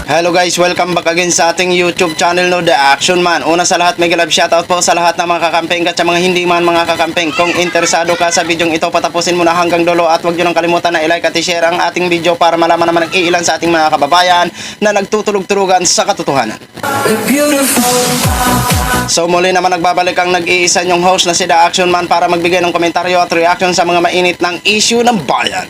Hello guys, welcome back again sa ating YouTube channel no, The Action Man. Una sa lahat, mega love shoutout po sa lahat ng mga kakampeng at sa mga hindi man mga kakampeng. Kung interesado ka sa video ito, patapusin mo na hanggang dulo at huwag nyo nang kalimutan na i-like at i-share ang ating video para malaman naman ang iilan sa ating mga kababayan na nagtutulog-tulugan sa katotohanan. So muli naman nagbabalik ang nag-iisa nyong host na si The Action Man para magbigay ng komentaryo at reaction sa mga mainit ng issue ng bayan.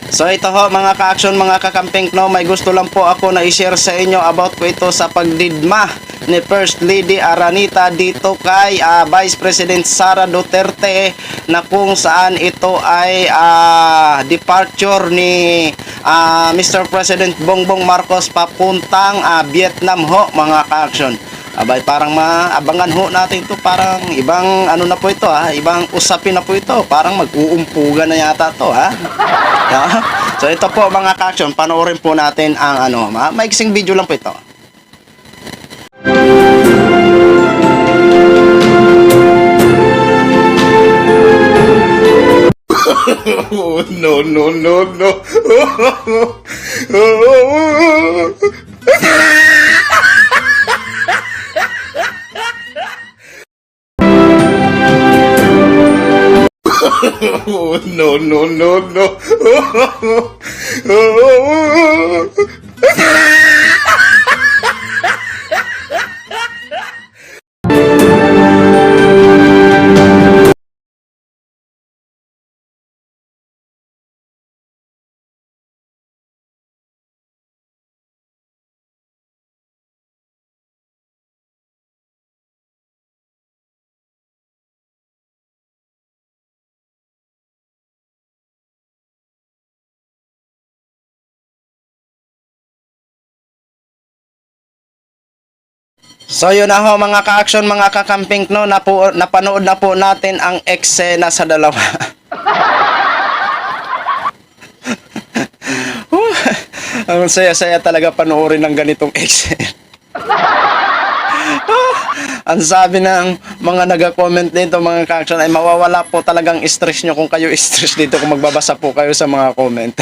So ito ho mga ka-action, mga kakamping no, may gusto lang po ako na i-share sa inyo about po ito sa pagdidma ni First Lady Aranita dito kay Vice President Sara Duterte, na kung saan ito ay departure ni Mr. President Bongbong Marcos papuntang Vietnam ho mga ka-action. Abay, parang maabangan ho natin ito, parang ibang ano na po ito ibang usapin na po ito, parang mag-uumpugan na yata to So ito po mga ka-action, panoorin po natin ang maiksing video lang po ito. No, no, no, no. No, no, no, no. So yun na ho mga ka-action, mga kakamping no, napanood na po natin ang eksena sa dalawa. Ang saya-saya talaga panoorin ng ganitong eksena. Ang sabi ng mga nag-comment dito mga ka-action ay mawawala po talagang stress nyo kung kayo stress dito kung magbabasa po kayo sa mga comment.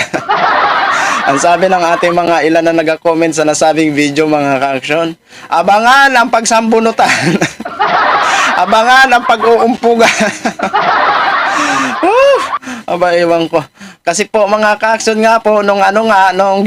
Ang sabi ng ating mga ilan na nag-comment sa nasabing video mga ka-action, abangan ang pagsambunutan. Abangan ang pag-uumpugan. Aba, iwan ko. Kasi po mga ka-action nga po, nung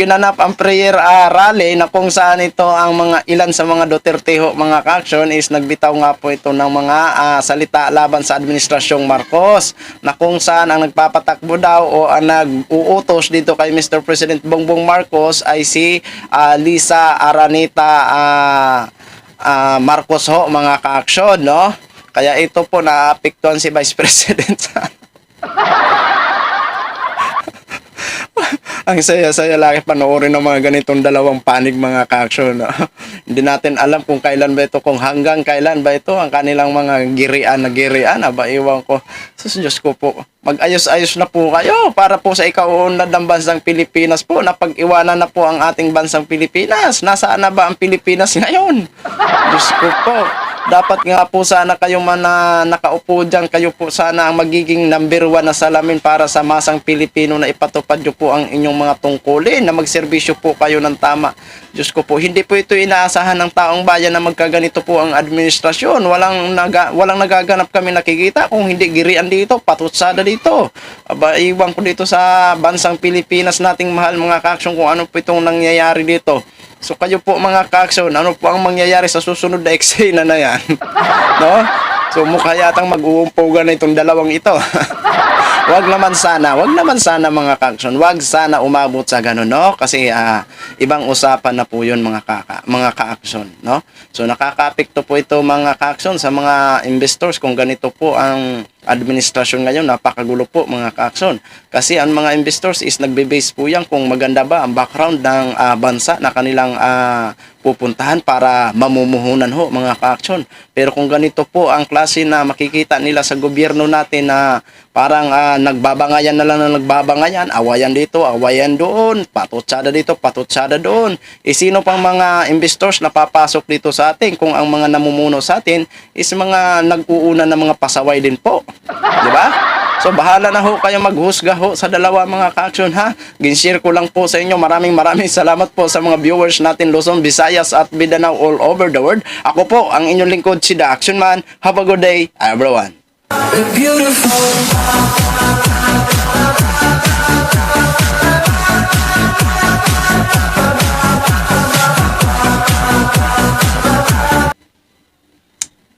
ginanap ang prayer rally na kung saan ito ang mga ilan sa mga Duterte ho, mga ka-action, is nagbitaw nga po ito ng mga salita laban sa Administrasyong Marcos, na kung saan ang nagpapatakbo daw o ang nag-uutos dito kay Mr. President Bongbong Marcos ay si Lisa Aranita Marcos ho, mga ka-action, no? Kaya ito po naapektuhan si Vice President. Ang saya-saya lagi panoorin ng mga ganitong dalawang panig mga ka-action. Hindi natin alam kung kailan ba ito, kung hanggang kailan ba ito ang kanilang mga girian. Aba, iwan ko. Sus, Diyos ko po. Mag-ayos-ayos na po kayo para po sa ikaunlad ng bansang Pilipinas po, na pag-iwanan na po ang ating bansang Pilipinas. Nasaan na ba ang Pilipinas ngayon? Diyos ko po. Dapat nga po sana kayo nakaupo dyan, kayo po sana ang magiging number 1 na salamin para sa masang Pilipino, na ipatupad nyo po ang inyong mga tungkulin, na magserbisyo po kayo ng tama. Diyos ko po, hindi po ito inaasahan ng taong bayan na magkaganito po ang administrasyon. Walang nagaganap kami nakikita kung hindi girian dito, patutsada dito. Aba, iwan ko dito sa bansang Pilipinas nating mahal mga ka-action kung ano po itong nangyayari dito. So kayo po mga ka-action, ano po ang mangyayari sa susunod na eksena na yan? No? So mukha yatang mag-uumpugan na itong dalawang ito. Wag naman sana mga ka-action, wag sana umabot sa ganun, no? Kasi ibang usapan na po yun mga ka-action, no? So nakaka-apekto po ito mga ka-action sa mga investors kung ganito po ang administrasyon ngayon. Napakagulo po mga ka-action. Kasi ang mga investors is nagbe-base po yan kung maganda ba ang background ng bansa na kanilang pupuntahan para mamumuhunan ho mga ka-action. Pero kung ganito po ang klase na makikita nila sa gobyerno natin na parang nagbabangayan na lang na nagbabangayan, awayan dito, awayan doon, patutsada dito, patutsada doon. Sino pang mga investors na papasok dito sa atin kung ang mga namumuno sa atin is mga nag-uuna na mga pasaway din po. Di ba? So bahala na ho kayo maghusga ho sa dalawa mga ka-action ha. Ginshare ko lang po sa inyo. Maraming salamat po sa mga viewers natin Luzon, Visayas at Mindanao all over the world. Ako po ang inyong lingkod si The Action Man. Have a good day everyone. Beautiful.